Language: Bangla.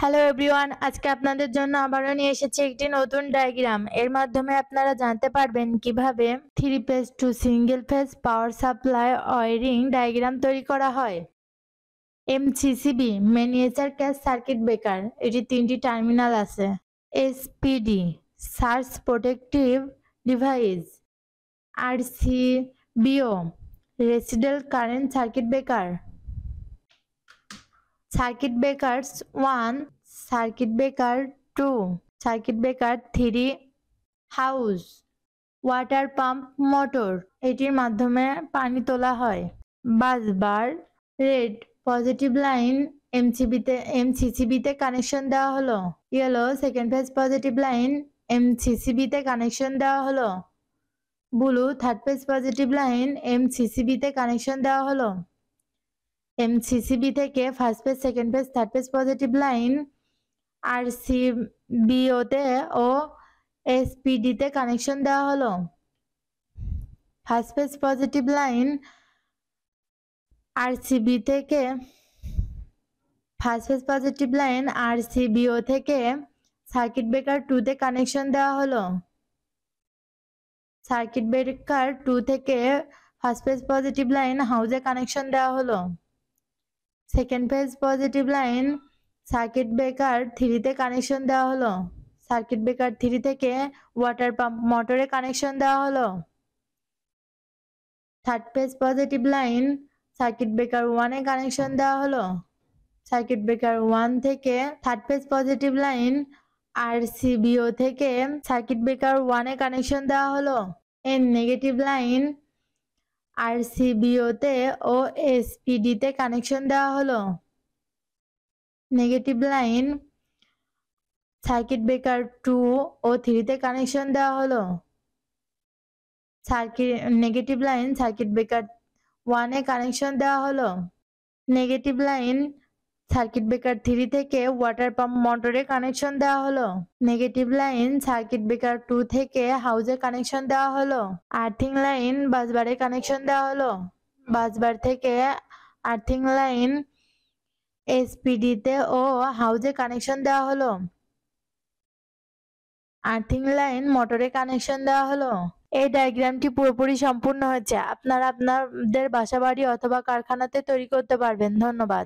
হ্যালো এভরিওয়ান, আজকে আপনাদের জন্য আবারও নিয়ে এসেছি একটি নতুন ডায়াগ্রাম। এর মাধ্যমে আপনারা জানতে পারবেন কিভাবে 3 phase to single phase power supply wiring diagram তৈরি করা হয়। MCCB miniature case circuit breaker, এটি 3টি টার্মিনাল আছে। SPD surge protective device. RCBO resident current circuit breaker. Circuit breakers 1, circuit breaker 2, circuit breaker 3, house water pump motor, এটির মাধ্যমে পানি তোলা হয়। বাসবার রেড পজিটিভ লাইন এমসিসিবিতে কানেকশন দেওয়া হলো। Yellow second phase positive line এমসিসিবিতে কানেকশন দেওয়া হলো। Blue third phase positive line এমসিসিবিতে কানেকশন দেওয়া হলো। এমসিসিবি থেকে first phase second phase third phase positive line আরসিবিওতে ও এসপিডিতে কানেকশন দেওয়া হলো। First phase positive line RCB থেকে first phase positive line RCBO থেকে সার্কিট ব্রেকার 2 তে কানেকশন দেওয়া হলো। সার্কিট ব্রেকার 2 থেকে ফার্স্ট ফেজ পজিটিভ লাইন হাউসে কানেকশন দেওয়া হলো। Second phase positive line circuit breaker 3 তে কানেকশন দেওয়া হলো। সার্কিট ব্রেকার 3 থেকে ওয়াটার পাম্প মোটরে কানেকশন দেওয়া হলো। Third phase positive line circuit breaker 1 এ কানেকশন দেওয়া হলো। সার্কিট ব্রেকার 1 থেকে third phase positive line RCBO থেকে সার্কিট ব্রেকার 1 এ কানেকশন দেওয়া হলো। এর নেগেটিভ লাইন আরসিবিওতে ও এসপিডিতে কানেকশন দেওয়া হলো। নেগেটিভ লাইন সার্কিট ব্রেকার 2 ও 3 তে কানেকশন দেওয়া হলো। নেগেটিভ লাইন সার্কিট ব্রেকার 1 এ কানেকশন দেওয়া হলো। নেগেটিভ লাইন সার্কিট ব্রেকার 3 থেকে ওয়াটার পাম্প মোটরে কানেকশন দেওয়া হলো। নেগেটিভ লাইন সার্কিট ব্রেকার 2 থেকে হাউসে কানেকশন দেওয়া হলো। আর্থিং লাইন বাসবারে কানেকশন দেওয়া হলো। বাসবার থেকে আর্থিং লাইন এসপিডিতে ও হাউসে কানেকশন দেওয়া হলো। আর্থিং লাইন মোটরে কানেকশন দেওয়া হলো। এই ডায়াগ্রামটি পুরোপুরি সম্পূর্ণ হয়েছে। আপনারা আপনাদের বাসাবাড়ি অথবা কারখানাতে তৈরি করতে পারবেন। ধন্যবাদ।